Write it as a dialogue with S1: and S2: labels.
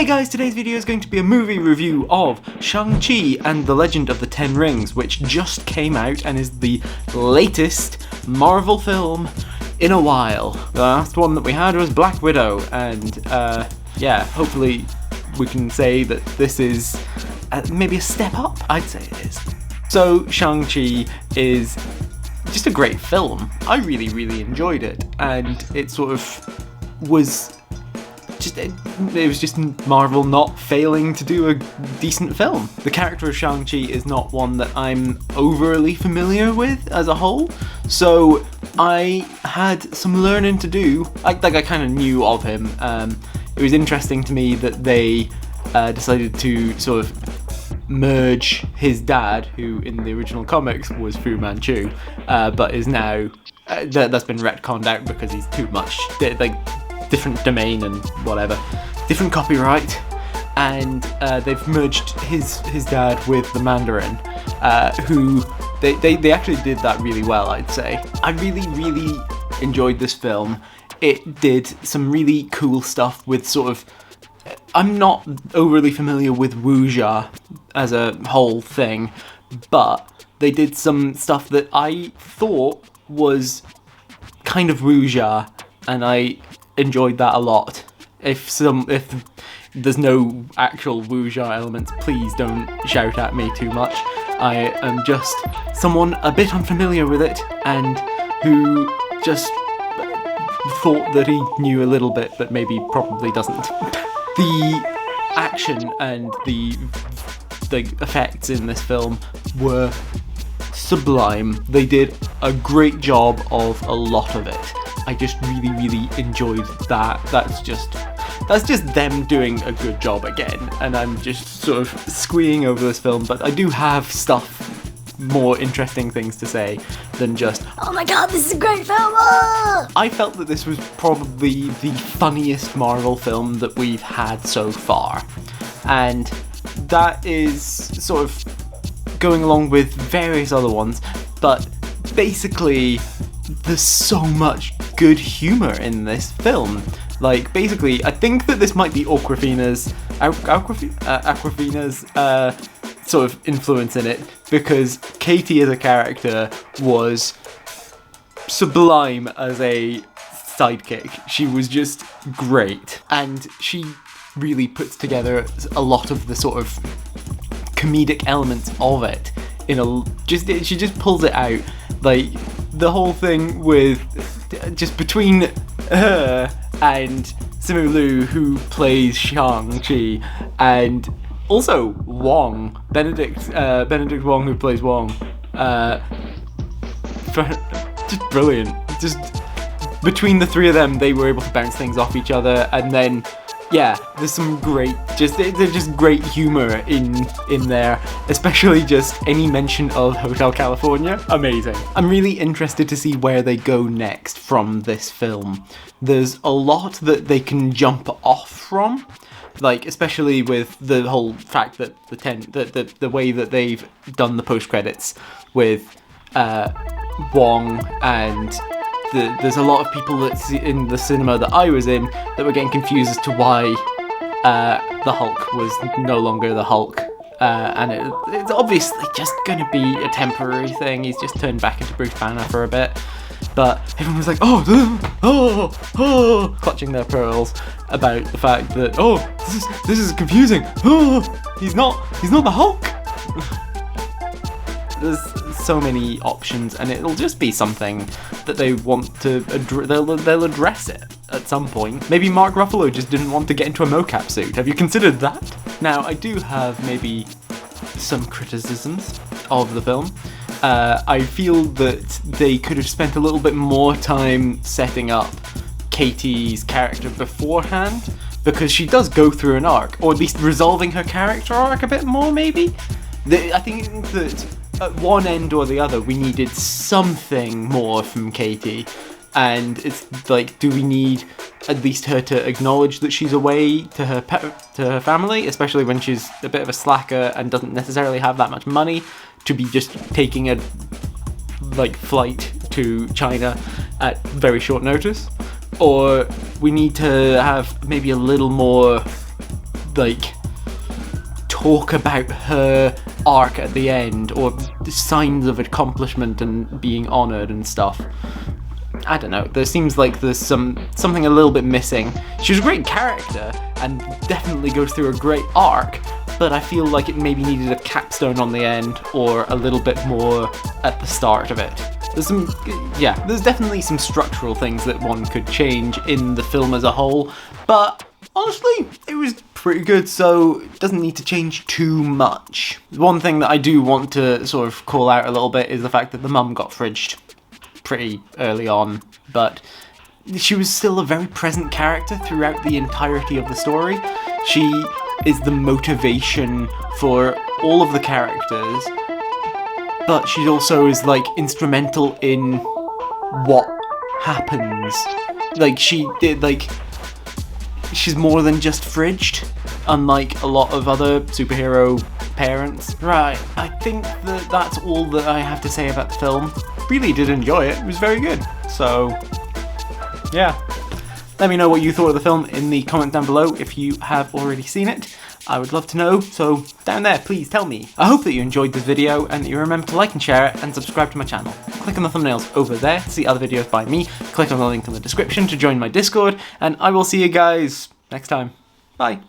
S1: guys, today's video is going to be a movie review of Shang-Chi and the Legend of the Ten Rings, which just came out and is the latest Marvel film in a while. The last one that we had was Black Widow, and yeah, hopefully we can say that this is maybe a step up. I'd say it is. So Shang-Chi is just a great film. I really enjoyed it, and it sort of was just, it was just Marvel not failing to do a decent film. The character of Shang-Chi is not one that I'm overly familiar with as a whole, so I had some learning to do. I kind of knew of him. It was interesting to me that they decided to sort of merge his dad, who in the original comics was Fu Manchu, but is now that's been retconned out because he's too much different domain and whatever, different copyright, and they've merged his dad with the Mandarin, who they actually did that really well, I'd say. I really enjoyed this film. It did some really cool stuff with sort of, I'm not overly familiar with wuxia as a whole thing, but they did some stuff that I thought was kind of wuxia, and I enjoyed that a lot. If there's no actual wuxia elements, please don't shout at me too much. I am just someone a bit unfamiliar with it and who just thought that he knew a little bit, but maybe probably doesn't. The action and the effects in this film were sublime. They did a great job of a lot of it. I just really enjoyed that. That's just them doing a good job again, and I'm just sort of squeeing over this film, but I do have more interesting things to say than just, oh my god, this is a great film! I felt that this was probably the funniest Marvel film that we've had so far, and that is sort of going along with various other ones, but basically there's so much good humour in this film. Like, basically, I think that this might be Awkwafina's sort of influence in it, because Katie as a character was sublime as a sidekick. She was just great, and she really puts together a lot of the sort of comedic elements of it she just pulls it out. Like, the whole thing with just between her and Simu Liu, who plays Shang-Chi, and also Wong, Benedict Wong, who plays Wong, just brilliant. Just between the three of them, they were able to bounce things off each other, and then yeah, there's some great, there's just great humour in there, especially just any mention of Hotel California. Amazing. I'm really interested to see where they go next from this film. There's a lot that they can jump off from, like especially with the whole fact that the way that they've done the post credits with Wong, and there's a lot of people that's in the cinema that I was in that were getting confused as to why the Hulk was no longer the Hulk, and it's obviously just going to be a temporary thing. He's just turned back into Bruce Banner for a bit, but everyone was like, oh, clutching their pearls about the fact that, oh, this is confusing. Oh, he's not the Hulk. There's so many options, and it'll just be something that they want to they'll address it at some point. Maybe Mark Ruffalo just didn't want to get into a mocap suit. Have you considered that? Now, I do have maybe some criticisms of the film. I feel that they could have spent a little bit more time setting up Katie's character beforehand, because she does go through an arc, or at least resolving her character arc a bit more, maybe. I think that at one end or the other, we needed something more from Katie, and it's like, do we need at least her to acknowledge that she's away to her family, especially when she's a bit of a slacker and doesn't necessarily have that much money to be just taking a flight to China at very short notice? Or we need to have maybe a little more like, talk about her arc at the end, or signs of accomplishment and being honoured and stuff. I don't know, there seems like there's something a little bit missing. She was a great character, and definitely goes through a great arc, but I feel like it maybe needed a capstone on the end, or a little bit more at the start of it. There's definitely some structural things that one could change in the film as a whole, but honestly, it was pretty good, so it doesn't need to change too much. One thing that I do want to sort of call out a little bit is the fact that the mum got fridged pretty early on, but she was still a very present character throughout the entirety of the story. She is the motivation for all of the characters, but she also is, like, instrumental in what happens. Like, she's more than just fridged, unlike a lot of other superhero parents. Right, I think that's all that I have to say about the film. Really did enjoy it. It was very good. So, yeah. Let me know what you thought of the film in the comment down below if you have already seen it. I would love to know, so down there, please tell me. I hope that you enjoyed this video and that you remember to like and share it and subscribe to my channel. Click on the thumbnails over there to see other videos by me, click on the link in the description to join my Discord, and I will see you guys next time. Bye.